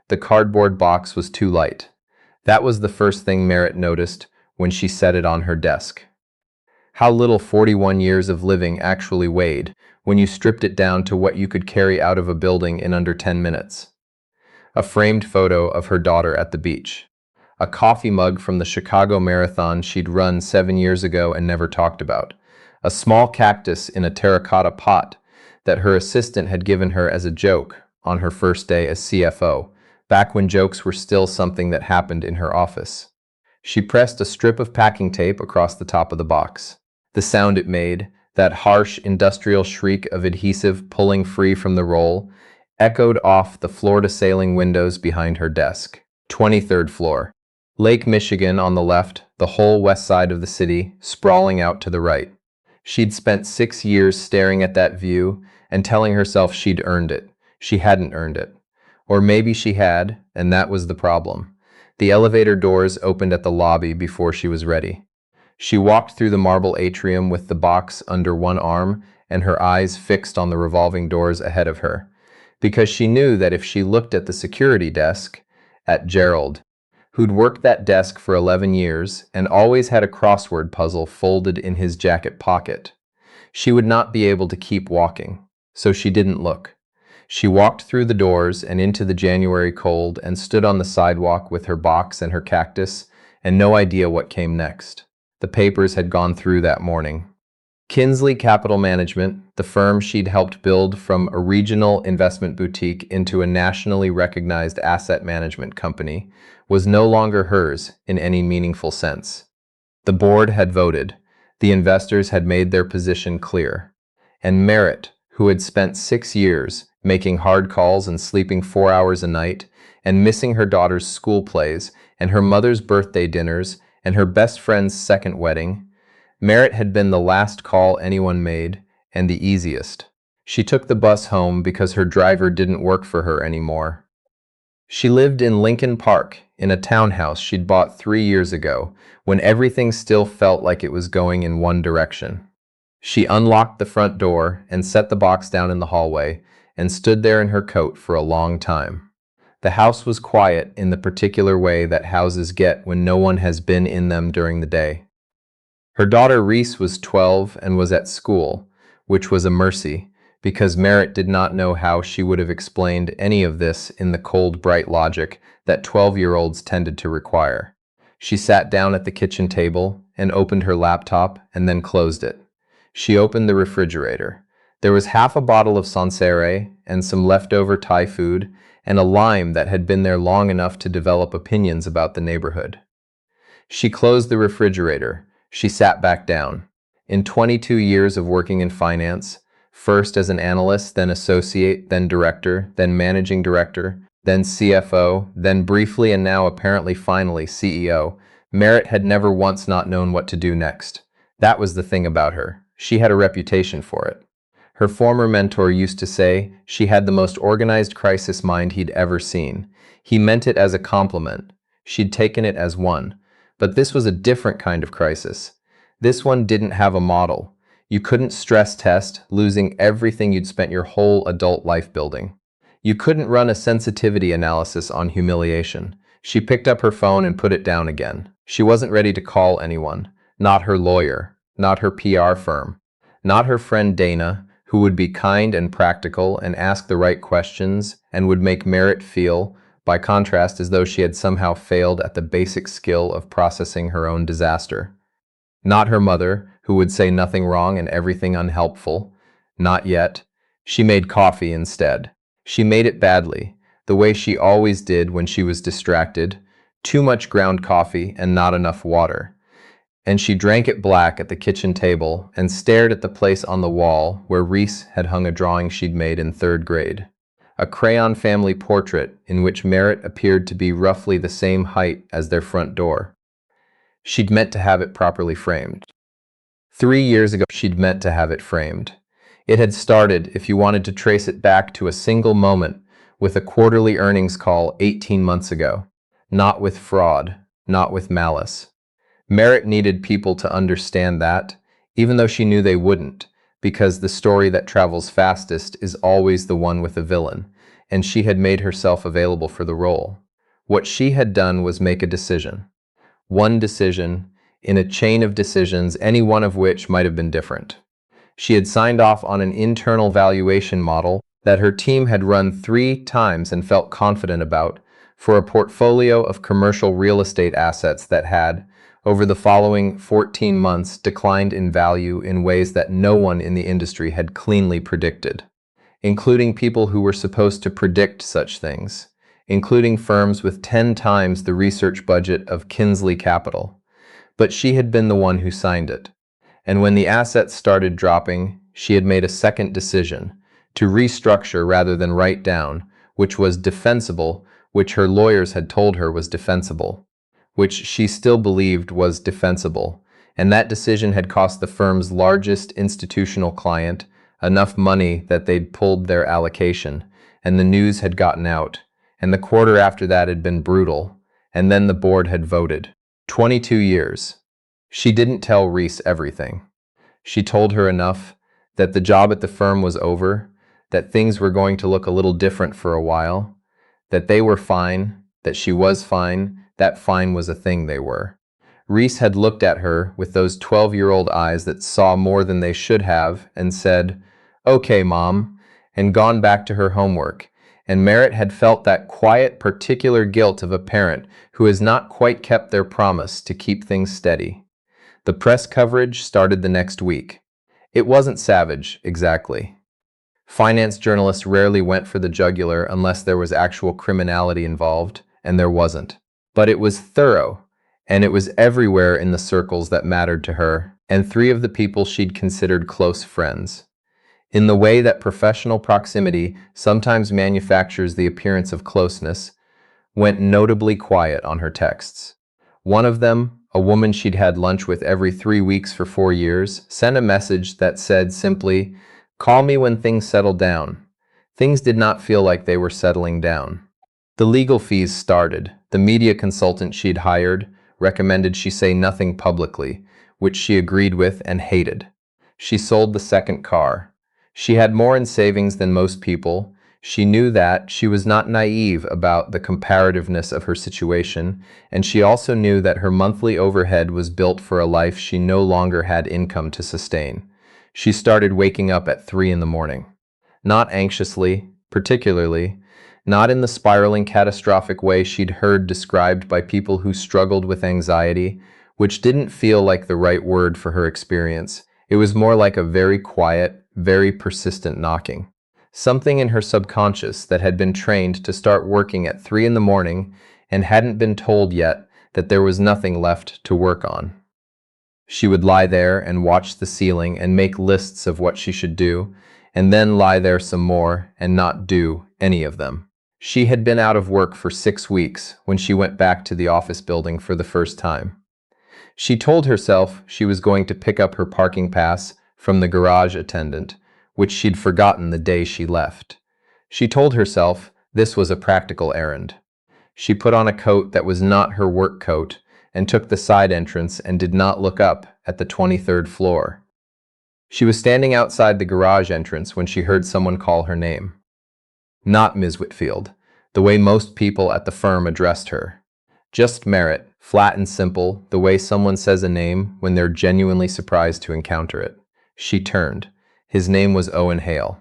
The cardboard box was too light. That was the first thing Merritt noticed when she set it on her desk. How little 41 years of living actually weighed when you stripped it down to what you could carry out of a building in under 10 minutes. A framed photo of her daughter at the beach. A coffee mug from the Chicago Marathon she'd run 7 years ago and never talked about. A small cactus in a terracotta pot that her assistant had given her as a joke on her first day as CFO, back when jokes were still something that happened in her office. She pressed a strip of packing tape across the top of the box. The sound it made, that harsh industrial shriek of adhesive pulling free from the roll, echoed off the floor-to-ceiling windows behind her desk. 23rd floor. Lake Michigan on the left, the whole west side of the city, sprawling out to the right. She'd spent 6 years staring at that view and telling herself she'd earned it. She hadn't earned it. Or maybe she had, and that was the problem. The elevator doors opened at the lobby before she was ready. She walked through the marble atrium with the box under one arm and her eyes fixed on the revolving doors ahead of her, because she knew that if she looked at the security desk, at Gerald, who'd worked that desk for 11 years and always had a crossword puzzle folded in his jacket pocket, she would not be able to keep walking. So she didn't look. She walked through the doors and into the January cold and stood on the sidewalk with her box and her cactus and no idea what came next. The papers had gone through that morning. Kinsley Capital Management, the firm she'd helped build from a regional investment boutique into a nationally recognized asset management company, was no longer hers in any meaningful sense. The board had voted. The investors had made their position clear. And Merritt, who had spent 6 years making hard calls and sleeping 4 hours a night, and missing her daughter's school plays and her mother's birthday dinners and her best friend's second wedding, Merritt had been the last call anyone made, and the easiest. She took the bus home because her driver didn't work for her anymore. She lived in Lincoln Park, in a townhouse she'd bought 3 years ago, when everything still felt like it was going in one direction. She unlocked the front door and set the box down in the hallway, and stood there in her coat for a long time. The house was quiet in the particular way that houses get when no one has been in them during the day. Her daughter Reese was 12 and was at school, which was a mercy, because Merritt did not know how she would have explained any of this in the cold, bright logic that 12-year-olds tended to require. She sat down at the kitchen table and opened her laptop and then closed it. She opened the refrigerator. There was half a bottle of Sancerre and some leftover Thai food and a lime that had been there long enough to develop opinions about the neighborhood. She closed the refrigerator. She sat back down. In 22 years of working in finance, first as an analyst, then associate, then director, then managing director, then CFO, then briefly and now apparently finally CEO, Merritt had never once not known what to do next. That was the thing about her. She had a reputation for it. Her former mentor used to say she had the most organized crisis mind he'd ever seen. He meant it as a compliment. She'd taken it as one. But this was a different kind of crisis. This one didn't have a model. You couldn't stress test, losing everything you'd spent your whole adult life building. You couldn't run a sensitivity analysis on humiliation. She picked up her phone and put it down again. She wasn't ready to call anyone. Not her lawyer. Not her PR firm. Not her friend Dana, who would be kind and practical and ask the right questions and would make Merritt feel, by contrast, as though she had somehow failed at the basic skill of processing her own disaster. Not her mother, who would say nothing wrong and everything unhelpful. Not yet. She made coffee instead. She made it badly, the way she always did when she was distracted. Too much ground coffee and not enough water. And she drank it black at the kitchen table and stared at the place on the wall where Reese had hung a drawing she'd made in 3rd grade. A crayon family portrait in which Merritt appeared to be roughly the same height as their front door. She'd meant to have it properly framed. 3 years ago, she'd meant to have it framed. It had started, if you wanted to trace it back to a single moment, with a quarterly earnings call 18 months ago. Not with fraud, not with malice. Merritt needed people to understand that, even though she knew they wouldn't, because the story that travels fastest is always the one with a villain. and she had made herself available for the role. What she had done was make a decision. One decision, in a chain of decisions, any one of which might have been different. She had signed off on an internal valuation model that her team had run 3 times and felt confident about for a portfolio of commercial real estate assets that had, over the following 14 months, declined in value in ways that no one in the industry had cleanly predicted, including people who were supposed to predict such things, including firms with 10 times the research budget of Kinsley Capital. But she had been the one who signed it. And when the assets started dropping, she had made a second decision, to restructure rather than write down, which was defensible, which her lawyers had told her was defensible, which she still believed was defensible, and that decision had cost the firm's largest institutional client enough money that they'd pulled their allocation, and the news had gotten out, and the quarter after that had been brutal, and then the board had voted. 22 years. She didn't tell Reese everything. She told her enough that the job at the firm was over, that things were going to look a little different for a while, that they were fine, that she was fine, that fine was a thing they were. Reese had looked at her with those 12-year-old eyes that saw more than they should have and said, "Okay, Mom," and gone back to her homework. And Merritt had felt that quiet, particular guilt of a parent who has not quite kept their promise to keep things steady. The press coverage started the next week. It wasn't savage, exactly. Finance journalists rarely went for the jugular unless there was actual criminality involved, and there wasn't. But it was thorough, and it was everywhere in the circles that mattered to her, and 3 of the people she'd considered close friends. In the way that professional proximity sometimes manufactures the appearance of closeness, went notably quiet on her texts. One of them, a woman she'd had lunch with every 3 weeks for 4 years, sent a message that said simply, "Call me when things settle down." Things did not feel like they were settling down. The legal fees started. The media consultant she'd hired recommended she say nothing publicly, which she agreed with and hated. She sold the second car. She had more in savings than most people. She knew that. She was not naive about the comparativeness of her situation, and she also knew that her monthly overhead was built for a life she no longer had income to sustain. She started waking up at 3 in the morning. Not anxiously, particularly, not in the spiraling catastrophic way she'd heard described by people who struggled with anxiety, which didn't feel like the right word for her experience. It was more like a very quiet, very persistent knocking. Something in her subconscious that had been trained to start working at 3 in the morning and hadn't been told yet that there was nothing left to work on. She would lie there and watch the ceiling and make lists of what she should do, and then lie there some more and not do any of them. She had been out of work for 6 weeks when she went back to the office building for the first time. She told herself she was going to pick up her parking pass from the garage attendant, which she'd forgotten the day she left. She told herself this was a practical errand. She put on a coat that was not her work coat and took the side entrance and did not look up at the 23rd floor. She was standing outside the garage entrance when she heard someone call her name. Not Ms. Whitfield, the way most people at the firm addressed her. Just Merritt, flat and simple, the way someone says a name when they're genuinely surprised to encounter it. She turned. His name was Owen Hale.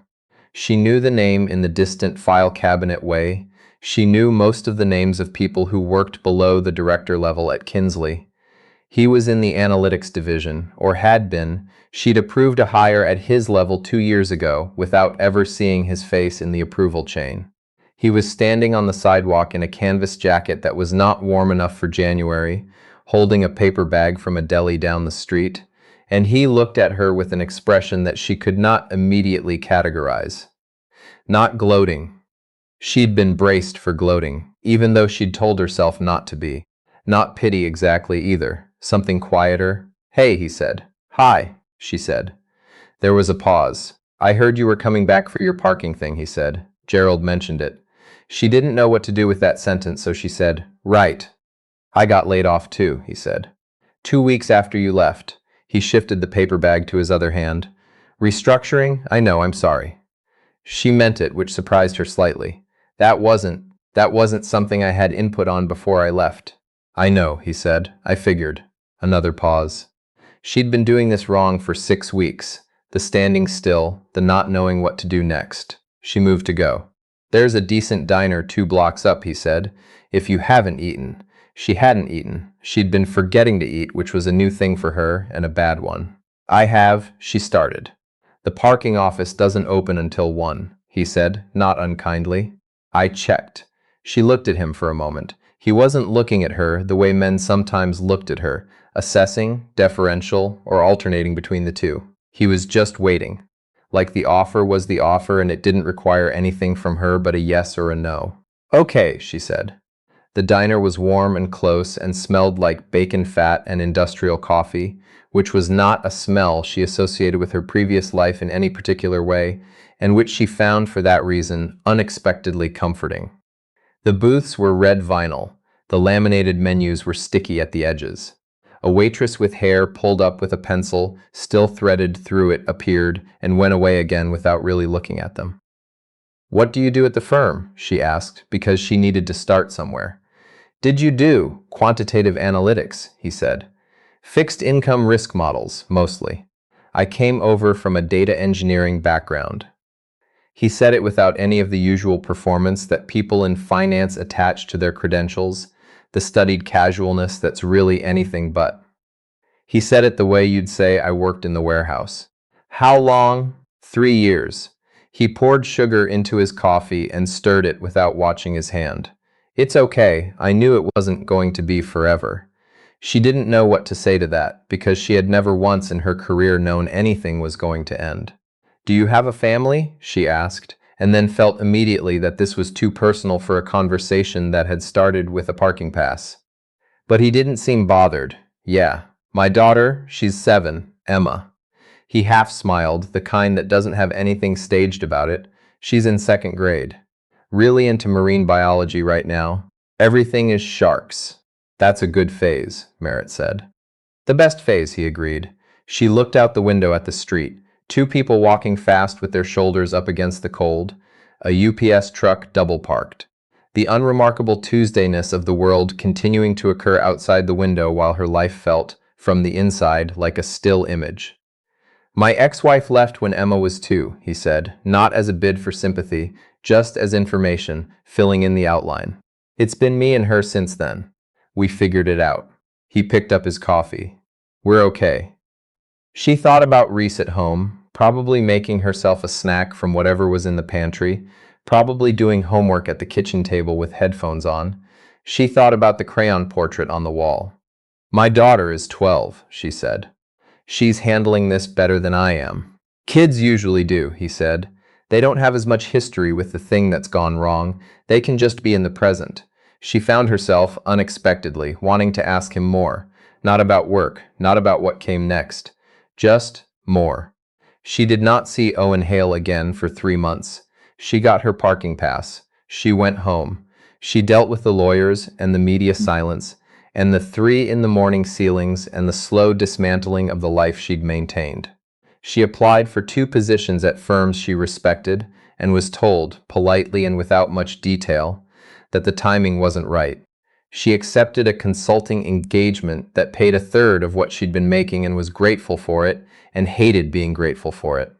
She knew the name in the distant file cabinet way. She knew most of the names of people who worked below the director level at Kinsley. He was in the analytics division, or had been. She'd approved a hire at his level 2 years ago without ever seeing his face in the approval chain. He was standing on the sidewalk in a canvas jacket that was not warm enough for January, holding a paper bag from a deli down the street, and he looked at her with an expression that she could not immediately categorize. Not gloating. She'd been braced for gloating, even though she'd told herself not to be. Not pity exactly either. Something quieter. "Hey," he said. "Hi," she said. There was a pause. "I heard you were coming back for your parking thing," he said. Gerald mentioned it. She didn't know what to do with that sentence, so she said, "Right. I got laid off too," he said. 2 weeks after you left." He shifted the paper bag to his other hand. "Restructuring? I know, I'm sorry." She meant it, which surprised her slightly. That wasn't, that wasn't something I had input on before I left. I know, he said. I figured. Another pause. She'd been doing this wrong for 6 weeks. The standing still, the not knowing what to do next. She moved to go. There's a decent diner 2 blocks up, he said. If you haven't eaten. She hadn't eaten. She'd been forgetting to eat, which was a new thing for her, and a bad one. I have, she started. The parking office doesn't open until 1, he said, not unkindly. I checked. She looked at him for a moment. He wasn't looking at her the way men sometimes looked at her, assessing, deferential, or alternating between the two. He was just waiting. Like the offer was the offer and it didn't require anything from her but a yes or a no. Okay, she said. The diner was warm and close and smelled like bacon fat and industrial coffee, which was not a smell she associated with her previous life in any particular way, and which she found for that reason unexpectedly comforting. The booths were red vinyl. The laminated menus were sticky at the edges. A waitress with hair pulled up with a pencil, still threaded through it, appeared and went away again without really looking at them. What do you do at the firm? She asked, because she needed to start somewhere. Did you do quantitative analytics? He said. Fixed income risk models, mostly. I came over from a data engineering background. He said it without any of the usual performance that people in finance attach to their credentials, the studied casualness that's really anything but. He said it the way you'd say I worked in the warehouse. How long? 3 years. He poured sugar into his coffee and stirred it without watching his hand. It's okay, I knew it wasn't going to be forever. She didn't know what to say to that, because she had never once in her career known anything was going to end. Do you have a family? She asked, and then felt immediately that this was too personal for a conversation that had started with a parking pass. But he didn't seem bothered. Yeah, my daughter, she's 7, Emma. He half smiled, the kind that doesn't have anything staged about it. She's in 2nd grade. Really into marine biology right now. Everything is sharks. That's a good phase, Merritt said. The best phase, he agreed. She looked out the window at the street. 2 people walking fast with their shoulders up against the cold. A UPS truck double parked. The unremarkable Tuesdayness of the world continuing to occur outside the window while her life felt, from the inside, like a still image. My ex-wife left when Emma was 2, he said, not as a bid for sympathy, just as information, filling in the outline. It's been me and her since then. We figured it out. He picked up his coffee. We're okay. She thought about Reese at home, probably making herself a snack from whatever was in the pantry, probably doing homework at the kitchen table with headphones on. She thought about the crayon portrait on the wall. My daughter is 12, she said. She's handling this better than I am. Kids usually do, he said. They don't have as much history with the thing that's gone wrong. They can just be in the present. She found herself, unexpectedly, wanting to ask him more. Not about work, not about what came next. Just more. She did not see Owen Hale again for 3 months. She got her parking pass. She went home. She dealt with the lawyers and the media silence, and the 3 in the morning ceilings and the slow dismantling of the life she'd maintained. She applied for 2 positions at firms she respected and was told, politely and without much detail, that the timing wasn't right. She accepted a consulting engagement that paid 1/3 of what she'd been making and was grateful for it and hated being grateful for it.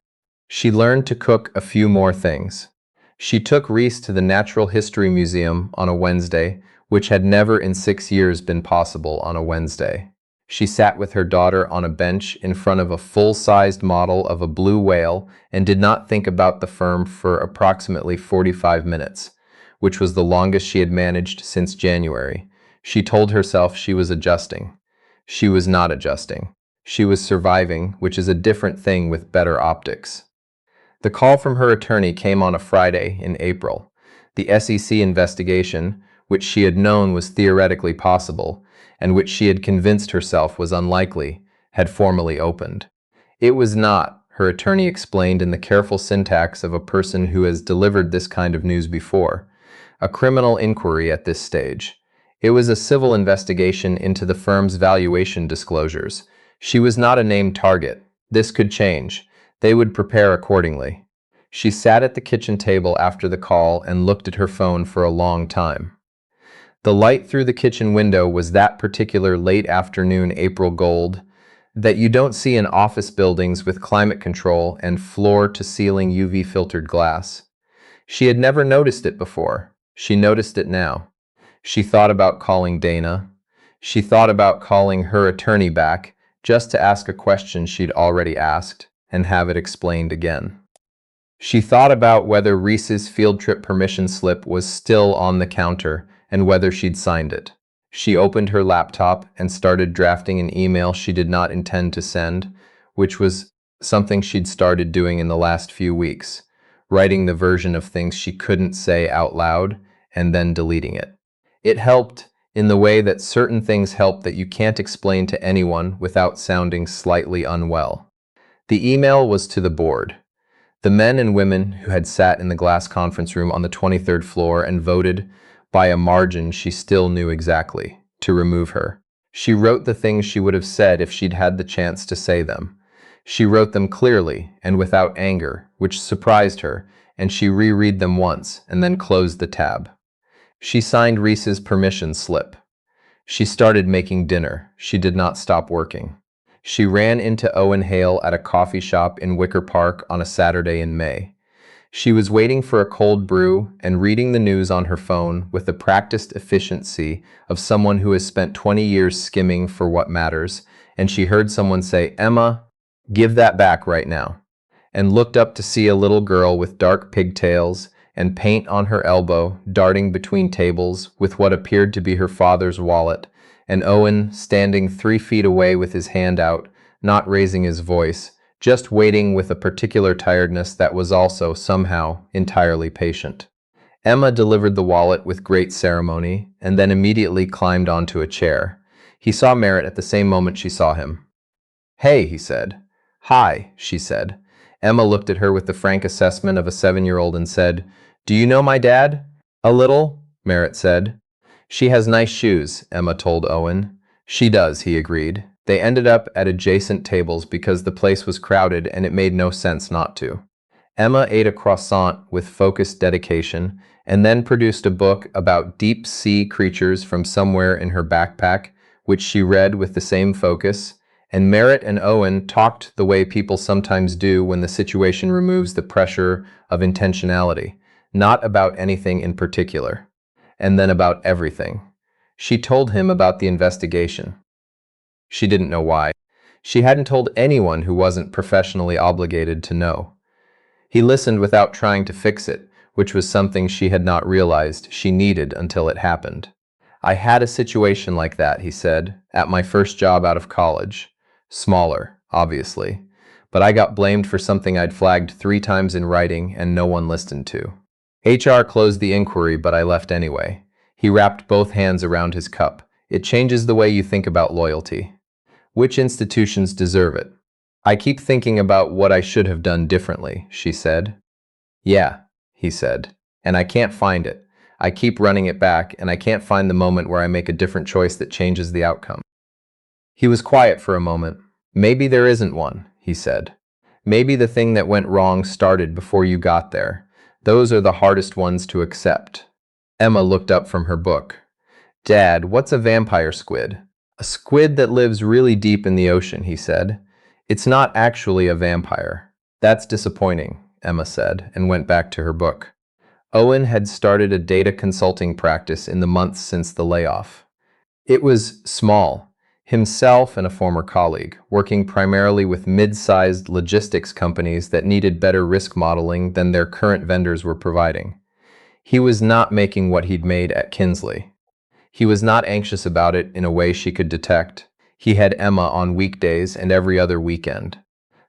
She learned to cook a few more things. She took Reese to the Natural History Museum on a Wednesday, which had never in 6 years been possible on a Wednesday. She sat with her daughter on a bench in front of a full-sized model of a blue whale and did not think about the firm for approximately 45 minutes, which was the longest she had managed since January. She told herself she was adjusting. She was not adjusting. She was surviving, which is a different thing with better optics. The call from her attorney came on a Friday in April. The SEC investigation, which she had known was theoretically possible, and which she had convinced herself was unlikely, had formally opened. It was not, her attorney explained in the careful syntax of a person who has delivered this kind of news before, a criminal inquiry at this stage. It was a civil investigation into the firm's valuation disclosures. She was not a named target. This could change. They would prepare accordingly. She sat at the kitchen table after the call and looked at her phone for a long time. The light through the kitchen window was that particular late afternoon April gold that you don't see in office buildings with climate control and floor-to-ceiling UV filtered glass. She had never noticed it before. She noticed it now. She thought about calling Dana. She thought about calling her attorney back just to ask a question she'd already asked and have it explained again. She thought about whether Reese's field trip permission slip was still on the counter and whether she'd signed it. She opened her laptop and started drafting an email she did not intend to send, which was something she'd started doing in the last few weeks, writing the version of things she couldn't say out loud and then deleting it. It helped in the way that certain things help that you can't explain to anyone without sounding slightly unwell. The email was to the board. The men and women who had sat in the glass conference room on the 23rd floor and voted by a margin she still knew exactly, to remove her. She wrote the things she would have said if she'd had the chance to say them. She wrote them clearly and without anger, which surprised her, and she reread them once and then closed the tab. She signed Reese's permission slip. She started making dinner. She did not stop working. She ran into Owen Hale at a coffee shop in Wicker Park on a Saturday in May. She was waiting for a cold brew and reading the news on her phone with the practiced efficiency of someone who has spent 20 years skimming for what matters, and she heard someone say, "Emma, give that back right now," and looked up to see a little girl with dark pigtails and paint on her elbow darting between tables with what appeared to be her father's wallet, and Owen standing 3 feet away with his hand out, not raising his voice, just waiting with a particular tiredness that was also, somehow, entirely patient. Emma delivered the wallet with great ceremony, and then immediately climbed onto a chair. He saw Merritt at the same moment she saw him. "Hey," he said. "Hi," she said. Emma looked at her with the frank assessment of a 7-year-old and said, "Do you know my dad?" "A little," Merritt said. "She has nice shoes," Emma told Owen. "She does," he agreed. They ended up at adjacent tables because the place was crowded and it made no sense not to. Emma ate a croissant with focused dedication and then produced a book about deep-sea creatures from somewhere in her backpack, which she read with the same focus, and Merritt and Owen talked the way people sometimes do when the situation removes the pressure of intentionality, not about anything in particular, and then about everything. She told him about the investigation. She didn't know why. She hadn't told anyone who wasn't professionally obligated to know. He listened without trying to fix it, which was something she had not realized she needed until it happened. "I had a situation like that," he said, "at my first job out of college. Smaller, obviously. But I got blamed for something I'd flagged 3 times in writing and no one listened to. HR closed the inquiry, but I left anyway." He wrapped both hands around his cup. "It changes the way you think about loyalty. Which institutions deserve it? I keep thinking about what I should have done differently," she said. "Yeah," he said, "and I can't find it. I keep running it back, and I can't find the moment where I make a different choice that changes the outcome." He was quiet for a moment. "Maybe there isn't one," he said. "Maybe the thing that went wrong started before you got there. Those are the hardest ones to accept." Emma looked up from her book. "Dad, what's a vampire squid?" "A squid that lives really deep in the ocean," he said. "It's not actually a vampire." "That's disappointing," Emma said, and went back to her book. Owen had started a data consulting practice in the months since the layoff. It was small. Himself and a former colleague, working primarily with mid-sized logistics companies that needed better risk modeling than their current vendors were providing. He was not making what he'd made at Kinsley. He was not anxious about it in a way she could detect. He had Emma on weekdays and every other weekend.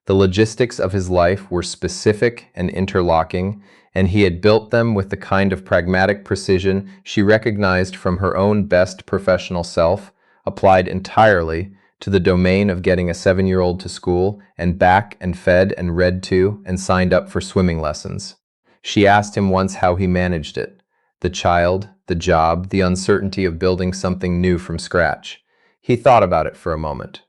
The logistics of his life were specific and interlocking, and he had built them with the kind of pragmatic precision she recognized from her own best professional self, applied entirely to the domain of getting a 7-year-old to school and back and fed and read to and signed up for swimming lessons. She asked him once how he managed it. The child, the job, the uncertainty of building something new from scratch. He thought about it for a moment.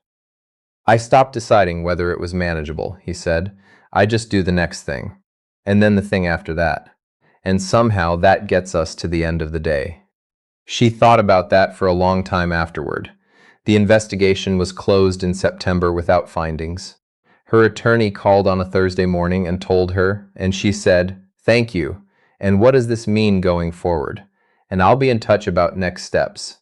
"I stopped deciding whether it was manageable," he said. "I just do the next thing." and then the thing after that. And somehow that gets us to the end of the day. She thought about that for a long time afterward. The investigation was closed in September without findings. Her attorney called on a Thursday morning and told her, and she said, "Thank you. And what does this mean going forward? And I'll be in touch about next steps."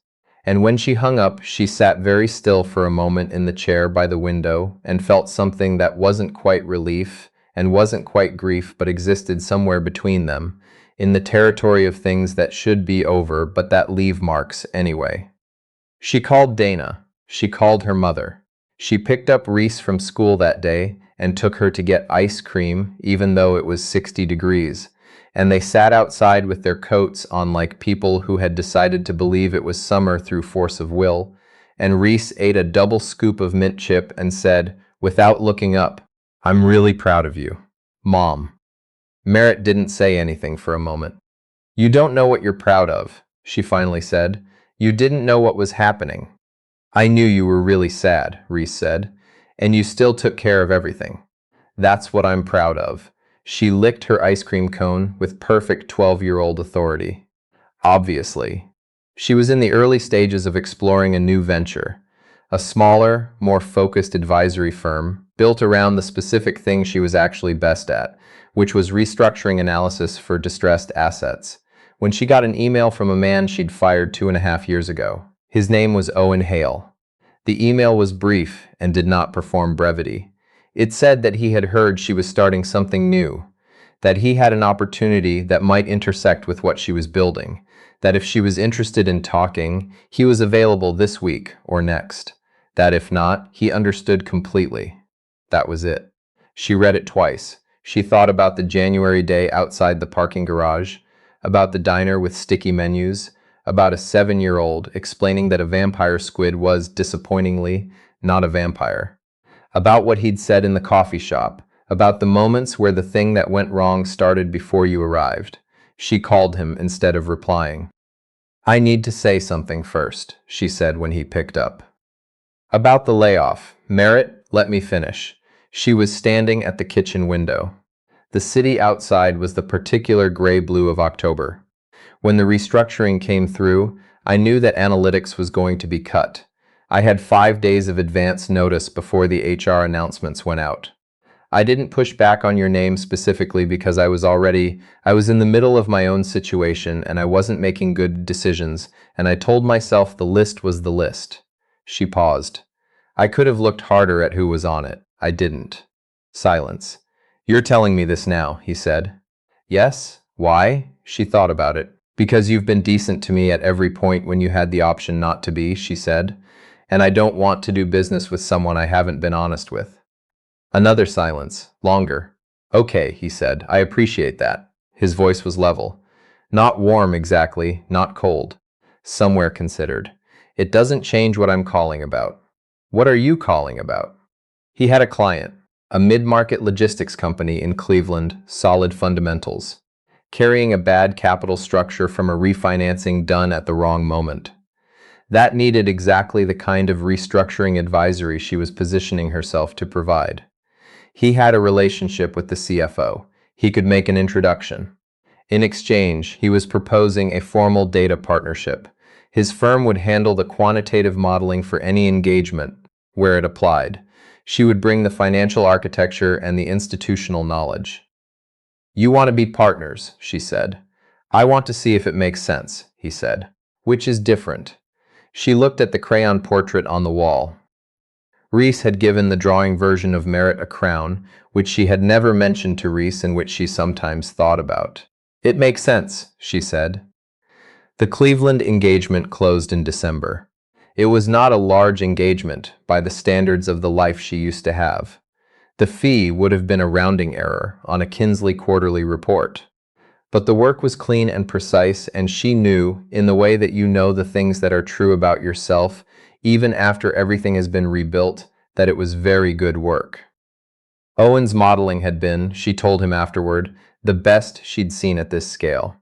And when she hung up, she sat very still for a moment in the chair by the window and felt something that wasn't quite relief and wasn't quite grief but existed somewhere between them, in the territory of things that should be over but that leave marks anyway. She called Dana. She called her mother. She picked up Reese from school that day and took her to get ice cream even though it was 60 degrees. And they sat outside with their coats on like people who had decided to believe it was summer through force of will. And Reese ate a double scoop of mint chip and said, without looking up, "I'm really proud of you, Mom." Merritt didn't say anything for a moment. "You don't know what you're proud of," she finally said. "You didn't know what was happening." "I knew you were really sad," Reese said, "and you still took care of everything. That's what I'm proud of." She licked her ice cream cone with perfect 12-year-old authority. Obviously. She was in the early stages of exploring a new venture, a smaller, more focused advisory firm built around the specific thing she was actually best at, which was restructuring analysis for distressed assets, when she got an email from a man she'd fired 2.5 years ago. His name was Owen Hale. The email was brief and did not perform brevity. It said that he had heard she was starting something new, that he had an opportunity that might intersect with what she was building, that if she was interested in talking, he was available this week or next, that if not, he understood completely. That was it. She read it twice. She thought about the January day outside the parking garage, about the diner with sticky menus, about a 7-year-old explaining that a vampire squid was, disappointingly, not a vampire, about what he'd said in the coffee shop, about the moments where the thing that went wrong started before you arrived. She called him instead of replying. "I need to say something first," she said when he picked up. "About the layoff. Merritt, let me finish." She was standing at the kitchen window. The city outside was the particular gray-blue of October. When the restructuring came through, I knew that analytics was going to be cut. I had 5 days of advance notice before the HR announcements went out. I didn't push back on your name specifically because I was in the middle of my own situation and I wasn't making good decisions, and I told myself the list was the list. She paused. I could have looked harder at who was on it. I didn't. Silence. "You're telling me this now," he said. "Yes? Why?" She thought about it. "Because you've been decent to me at every point when you had the option not to be," she said. "And I don't want to do business with someone I haven't been honest with." Another silence, longer. "Okay," he said, "I appreciate that." His voice was level. Not warm exactly, not cold. Somewhere considered. "It doesn't change what I'm calling about." "What are you calling about?" He had a client, a mid-market logistics company in Cleveland, solid fundamentals, carrying a bad capital structure from a refinancing done at the wrong moment. That needed exactly the kind of restructuring advisory she was positioning herself to provide. He had a relationship with the CFO. He could make an introduction. In exchange, he was proposing a formal data partnership. His firm would handle the quantitative modeling for any engagement, where it applied. She would bring the financial architecture and the institutional knowledge. "You want to be partners," she said. "I want to see if it makes sense," he said. "Which is different?" She looked at the crayon portrait on the wall. Reese had given the drawing version of Merritt a crown, which she had never mentioned to Reese and which she sometimes thought about. "It makes sense," she said. The Cleveland engagement closed in December. It was not a large engagement by the standards of the life she used to have. The fee would have been a rounding error on a Kinsley quarterly report. But the work was clean and precise, and she knew, in the way that you know the things that are true about yourself, even after everything has been rebuilt, that it was very good work. Owen's modeling had been, she told him afterward, the best she'd seen at this scale.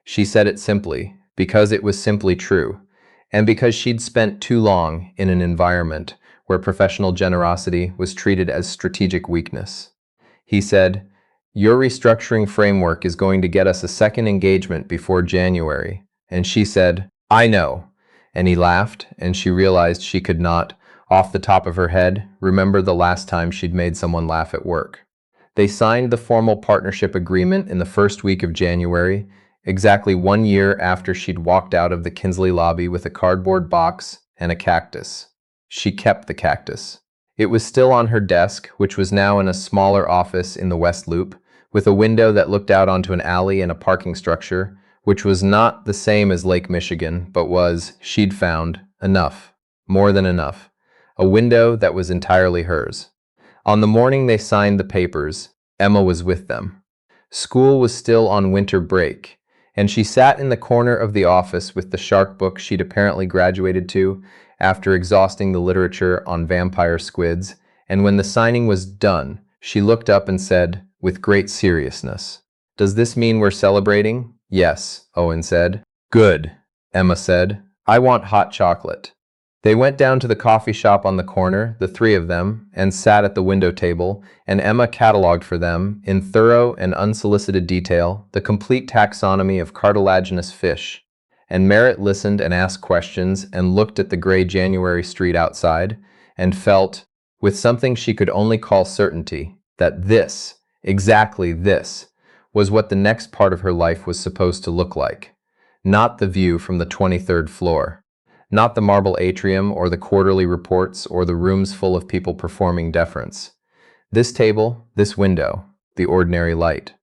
She said it simply, because it was simply true, and because she'd spent too long in an environment where professional generosity was treated as strategic weakness. He said, Your restructuring framework is going to get us a second engagement before January. And she said, I know. And he laughed, and she realized she could not, off the top of her head, remember the last time she'd made someone laugh at work. They signed the formal partnership agreement in the first week of January, exactly 1 year after she'd walked out of the Kinsley lobby with a cardboard box and a cactus. She kept the cactus. It was still on her desk, which was now in a smaller office in the West Loop, with a window that looked out onto an alley and a parking structure, which was not the same as Lake Michigan, but was, she'd found, enough. More than enough. A window that was entirely hers. On the morning they signed the papers, Emma was with them. School was still on winter break, and she sat in the corner of the office with the shark book she'd apparently graduated to after exhausting the literature on vampire squids, and when the signing was done, she looked up and said, with great seriousness, Does this mean we're celebrating? Yes, Owen said. Good, Emma said. I want hot chocolate. They went down to the coffee shop on the corner, the three of them, and sat at the window table, and Emma cataloged for them, in thorough and unsolicited detail, the complete taxonomy of cartilaginous fish. And Merritt listened and asked questions and looked at the gray January street outside, and felt, with something she could only call certainty, that this, exactly this, was what the next part of her life was supposed to look like. Not the view from the 23rd floor. Not the marble atrium or the quarterly reports or the rooms full of people performing deference. This table, this window, the ordinary light.